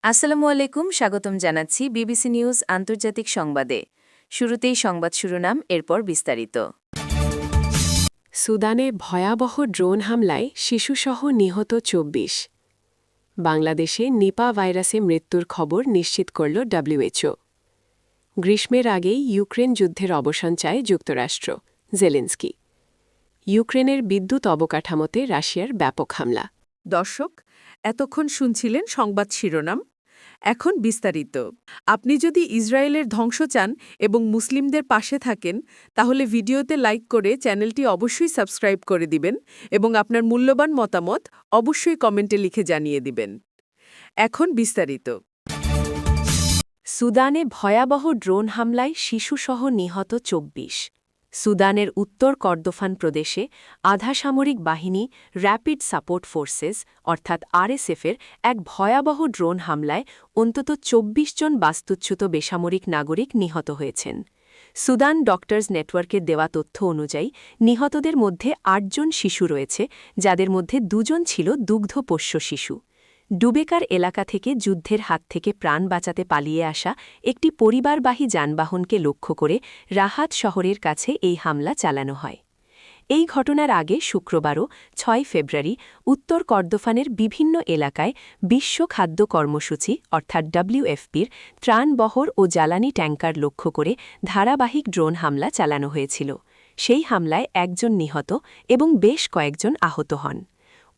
আসসালামু আলাইকুম, স্বাগতম জানাচ্ছি বিবিসি নিউজ আন্তর্জাতিক সংবাদে। শুরুতেই সংবাদ শিরোনাম, এরপর বিস্তারিত। সুদানে ভয়াবহ ড্রোন হামলায় শিশুসহ নিহত ২৪। বাংলাদেশে নিপা ভাইরাসে মৃত্যুর খবর নিশ্চিত করল ডব্লিউএইচও। গ্রীষ্মের আগেই ইউক্রেন যুদ্ধের অবসান চায় যুক্তরাষ্ট্র, জেলেন্সকি। ইউক্রেনের বিদ্যুৎ অবকাঠামোতে রাশিয়ার ব্যাপক হামলা। দর্শক, এতক্ষণ শুনছিলেন সংবাদ শিরোনাম। এখন বিস্তারিত। আপনি যদি ইসরায়েলের ধ্বংস চান এবং মুসলিমদের পাশে থাকেন, তাহলে ভিডিওতে লাইক করে চ্যানেলটি অবশ্যই সাবস্ক্রাইব করে দিবেন এবং আপনার মূল্যবান মতামত অবশ্যই কমেন্টে লিখে জানিয়ে দিবেন। এখন বিস্তারিত। সুদানে ভয়াবহ ড্রোন হামলায় শিশুসহ নিহত ২৪। সুদানের উত্তর কর্দোফান প্রদেশে আধা সামরিক বাহিনী র্যাপিড সাপোর্ট ফোর্সেস অর্থাৎ আরএসএফের এক ভয়াবহ ড্রোন হামলায় অন্তত ২৪ জন বাস্তুচ্যুত বেসামরিক নাগরিক নিহত হয়েছেন। সুদান ডক্টরস নেটওয়ার্কের দেওয়া তথ্য অনুযায়ী নিহতদের মধ্যে ৮ জন শিশু রয়েছে, যাদের মধ্যে ২ জন ছিল দুগ্ধপোষ্য শিশু। ডুবেকার এলাকা থেকে যুদ্ধের হাত থেকে প্রাণ বাঁচাতে পালিয়ে আসা একটি পরিবারবাহী যানবাহনকে লক্ষ্য করে রাহাত শহরের কাছে এই হামলা চালানো হয়। এই ঘটনার আগে শুক্রবারও ৬ ফেব্রুয়ারি উত্তর কর্দোফানের বিভিন্ন এলাকায় বিশ্ব খাদ্য কর্মসূচি অর্থাৎ ডব্লিউএফপির ত্রাণবহর ও জ্বালানি ট্যাঙ্কার লক্ষ্য করে ধারাবাহিক ড্রোন হামলা চালানো হয়েছিল। সেই হামলায় একজন নিহত এবং বেশ কয়েকজন আহত হন।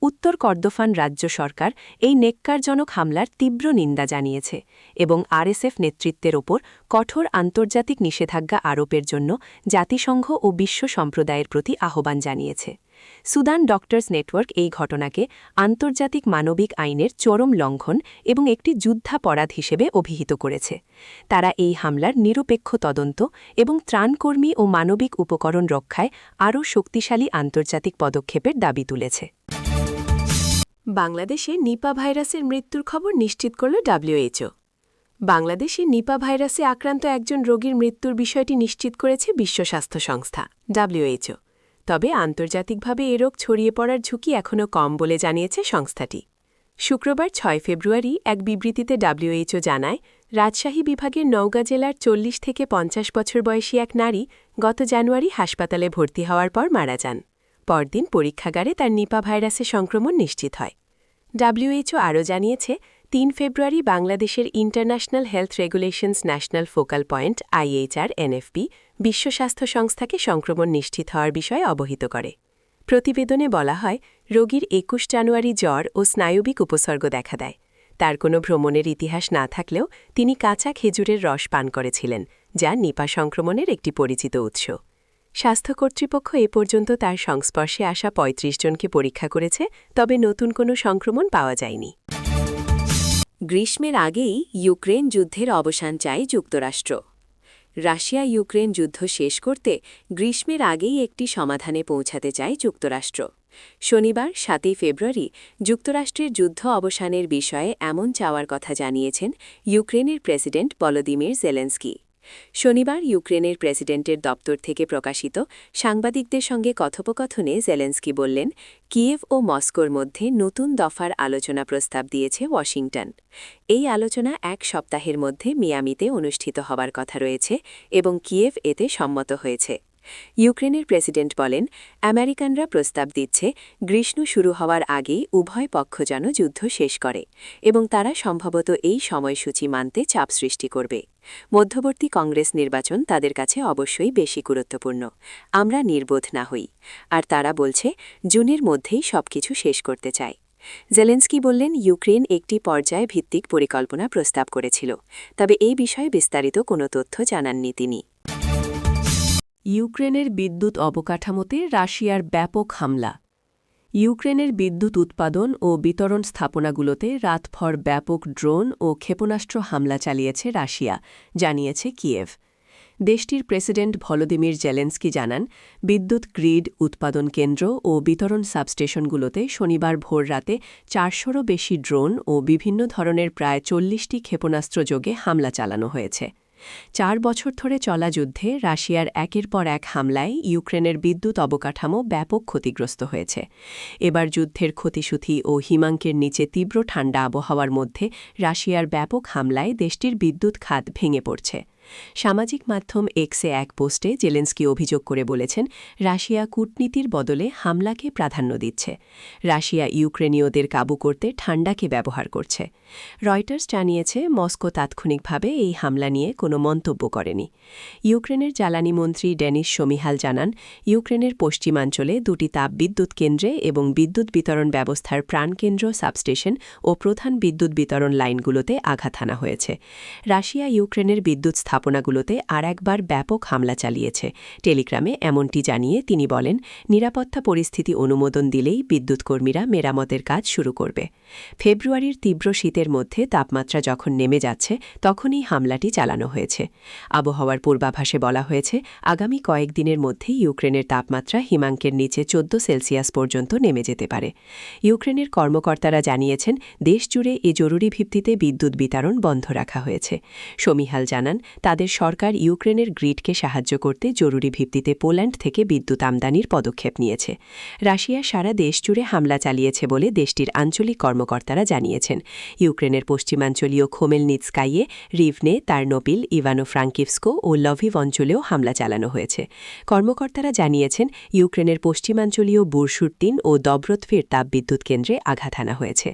উত্তর কর্দোফান রাজ্য সরকার এই নেক্কারজনক হামলার তীব্র নিন্দা জানিয়েছে এবং আরএসএফ নেতৃত্বের ওপর কঠোর আন্তর্জাতিক নিষেধাজ্ঞা আরোপের জন্য জাতিসংঘ ও বিশ্ব সম্প্রদায়ের প্রতি আহ্বান জানিয়েছে। সুদান ডক্টরস নেটওয়ার্ক এই ঘটনাকে আন্তর্জাতিক মানবিক আইনের চরম লঙ্ঘন এবং একটি যুদ্ধাপরাধ হিসেবে অভিহিত করেছে। তারা এই হামলার নিরপেক্ষ তদন্ত এবং ত্রাণকর্মী ও মানবিক উপকরণ রক্ষায় আরও শক্তিশালী আন্তর্জাতিক পদক্ষেপের দাবি তুলেছে। বাংলাদেশে নিপা ভাইরাসের মৃত্যুর খবর নিশ্চিত করল ডব্লিউএইচও। বাংলাদেশে নিপা ভাইরাসে আক্রান্ত একজন রোগীর মৃত্যুর বিষয়টি নিশ্চিত করেছে বিশ্ব স্বাস্থ্য সংস্থা, ডব্লিউএইচও। তবে আন্তর্জাতিকভাবে এ রোগ ছড়িয়ে পড়ার ঝুঁকি এখনও কম বলে জানিয়েছে সংস্থাটি। শুক্রবার ৬ ফেব্রুয়ারি এক বিবৃতিতে ডব্লিউএইচও জানায়, রাজশাহী বিভাগের নওগাঁ জেলার ৪০ থেকে ৫০ বছর বয়সী এক নারী গত জানুয়ারি হাসপাতালে ভর্তি হওয়ার পর মারা যান। পরদিন পরীক্ষাগারে তার নিপা ভাইরাসের সংক্রমণ নিশ্চিত হয়। ডব্লিউএইচও আরও জানিয়েছে, ৩ ফেব্রুয়ারি বাংলাদেশের international health regulations national focal point IHR-NFP বিশ্ব স্বাস্থ্য সংস্থাকে সংক্রমণ নিশ্চিত হওয়ার বিষয়ে অবহিত করে। প্রতিবেদনে বলা হয়, রোগীর ২১ জানুয়ারি জ্বর ও স্নায়বিক উপসর্গ দেখা দেয়। তার কোনো ভ্রমণের ইতিহাস না থাকলেও তিনি কাঁচা খেজুরের রস পান করেছিলেন, যা নিপা সংক্রমণের একটি পরিচিত উৎস। স্বাস্থ্য কর্তৃপক্ষ এ পর্যন্ত তার সংস্পর্শে আসা ৩৫ জনকে পরীক্ষা করেছে, তবে নতুন কোনো সংক্রমণ পাওয়া যায়নি। গ্রীষ্মের আগেই ইউক্রেন যুদ্ধের অবসান চায় যুক্তরাষ্ট্র। রাশিয়া ইউক্রেন যুদ্ধ শেষ করতে গ্রীষ্মের আগেই একটি সমাধানে পৌঁছাতে চায় যুক্তরাষ্ট্র। শনিবার ৭ ফেব্রুয়ারি যুক্তরাষ্ট্রের যুদ্ধ অবসানের বিষয়ে এমন চাওয়ার কথা জানিয়েছেন ইউক্রেনের প্রেসিডেন্ট ভলোদিমির জেলেন্সকি। শনিবার ইউক্রেনের প্রেসিডেন্টের দপ্তর থেকে প্রকাশিত সাংবাদিকদের সঙ্গে কথোপকথনে জেলেন্সকি বললেন, কিয়েভ ও মস্কোর মধ্যে নতুন দফার আলোচনা প্রস্তাব দিয়েছে ওয়াশিংটন। এই আলোচনা ১ সপ্তাহের মধ্যে মিয়ামিতে অনুষ্ঠিত হবার কথা রয়েছে এবং কিয়েভ এতে সম্মত হয়েছে। ইউক্রেনের প্রেসিডেন্ট বলেন, আমেরিকানরা প্রস্তাব দিচ্ছে গ্রীষ্ম শুরু হওয়ার আগেই উভয় পক্ষ যেন যুদ্ধ শেষ করে এবং তারা সম্ভবত এই সময়সূচি মানতে চাপ সৃষ্টি করবে। মধ্যবর্তী কংগ্রেস নির্বাচন তাদের কাছে অবশ্যই বেশি গুরুত্বপূর্ণ। আমরা নির্বোধ না হই। আর তারা বলছে জুনের মধ্যেই সবকিছু শেষ করতে চায়। জেলেন্সকি বললেন, ইউক্রেন একটি পর্যায় ভিত্তিক পরিকল্পনা প্রস্তাব করেছিল, তবে এই বিষয়ে বিস্তারিত কোনো তথ্য জানাননি তিনি। ইউক্রেনের বিদ্যুৎ অবকাঠামোতে রাশিয়ার ব্যাপক হামলা। ইউক্রেনের বিদ্যুৎ উৎপাদন ও বিতরণ স্থাপনাগুলোতে রাতভর ব্যাপক ড্রোন ও ক্ষেপণাস্ত্র হামলা চালিয়েছে রাশিয়া, জানিয়েছে কিয়েভ। দেশটির প্রেসিডেন্ট ভলোদিমির জেলেন্সকি জানান, বিদ্যুৎ গ্রিড, উৎপাদন কেন্দ্র ও বিতরণ সাবস্টেশনগুলোতে শনিবার ভোর রাতে ৪০০রও বেশি ড্রোন ও বিভিন্ন ধরনের প্রায় ৪০টি ক্ষেপণাস্ত্র যোগে হামলা চালানো হয়েছে। 4 বছর ধরে চলা যুদ্ধে রাশিয়ার একের পর এক হামলায় ইউক্রেনের বিদ্যুৎ অবকাঠামো ব্যাপক ক্ষতিগ্রস্ত হয়েছে। এবার যুদ্ধের ক্ষতিসূথি ও হিমাঙ্কের নিচে তীব্র ঠান্ডা আবহাওয়ার মধ্যে রাশিয়ার ব্যাপক হামলায় দেশটির বিদ্যুৎ খাত ভেঙে পড়ছে। সামাজিক মাধ্যম এক্সে এক পোস্টে জেলেন্সকি অভিযোগ করে বলেছেন, রাশিয়া কূটনীতির বদলে হামলাকে প্রাধান্য দিচ্ছে। রাশিয়া ইউক্রেনীয়দের কাবু করতে ঠান্ডাকে ব্যবহার করছে। রয়টার্স জানিয়েছে, মস্কো তাৎক্ষণিকভাবে এই হামলা নিয়ে কোনো মন্তব্য করেনি। ইউক্রেনের জ্বালানি মন্ত্রী ডেনিস শমিহাল জানান, ইউক্রেনের পশ্চিমাঞ্চলে 2টি তাপবিদ্যুৎ কেন্দ্রে এবং বিদ্যুৎ বিতরণ ব্যবস্থার প্রাণকেন্দ্র সাবস্টেশন ও প্রধান বিদ্যুৎ বিতরণ লাইনগুলোতে আঘাত হানা হয়েছে। রাশিয়া ইউক্রেনের বিদ্যুৎ স্থাপনাগুলোতে আর একবার ব্যাপক হামলা চালিয়েছে। টেলিগ্রামে এমনটি জানিয়ে তিনি বলেন, নিরাপত্তা পরিস্থিতি অনুমোদন দিলেই বিদ্যুৎকর্মীরা মেরামতের কাজ শুরু করবে। ফেব্রুয়ারির তীব্র শীতের মধ্যে তাপমাত্রা যখন নেমে যাচ্ছে, তখনই হামলাটি চালানো হয়েছে। আবহাওয়ার পূর্বাভাসে বলা হয়েছে, আগামী কয়েকদিনের মধ্যেই ইউক্রেনের তাপমাত্রা হিমাঙ্কের নিচে 14 সেলসিয়াস পর্যন্ত নেমে যেতে পারে। ইউক্রেনের কর্মকর্তারা জানিয়েছেন, দেশজুড়ে এ জরুরি ভিত্তিতে বিদ্যুৎ বিতরণ বন্ধ রাখা হয়েছে। শমিহাল জানান, তাদের সরকার ইউক্রেনের গ্রিডকে সাহায্য করতে জরুরি ভিত্তিতে পোল্যান্ড থেকে বিদ্যুৎ আমদানির পদক্ষেপ নিয়েছে। রাশিয়া সারা দেশ জুড়ে হামলা চালিয়েছে বলে দেশটির আঞ্চলিক কর্মকর্তারা জানিয়েছেন। ইউক্রেনের পশ্চিমাঞ্চলীয় খোমেলনিৎস্কাইয়ে, রিভনে, তার্নোপিল, ইভানো-ফ্রাঙ্কিভস্কো ও লভিভ অঞ্চলেও হামলা চালানো হয়েছে। কর্মকর্তারা জানিয়েছেন, ইউক্রেনের পশ্চিমাঞ্চলীয় বুরশুরতিন ও দব্রতফির তাপবিদ্যুৎ কেন্দ্রে আঘাত হানা হয়েছে।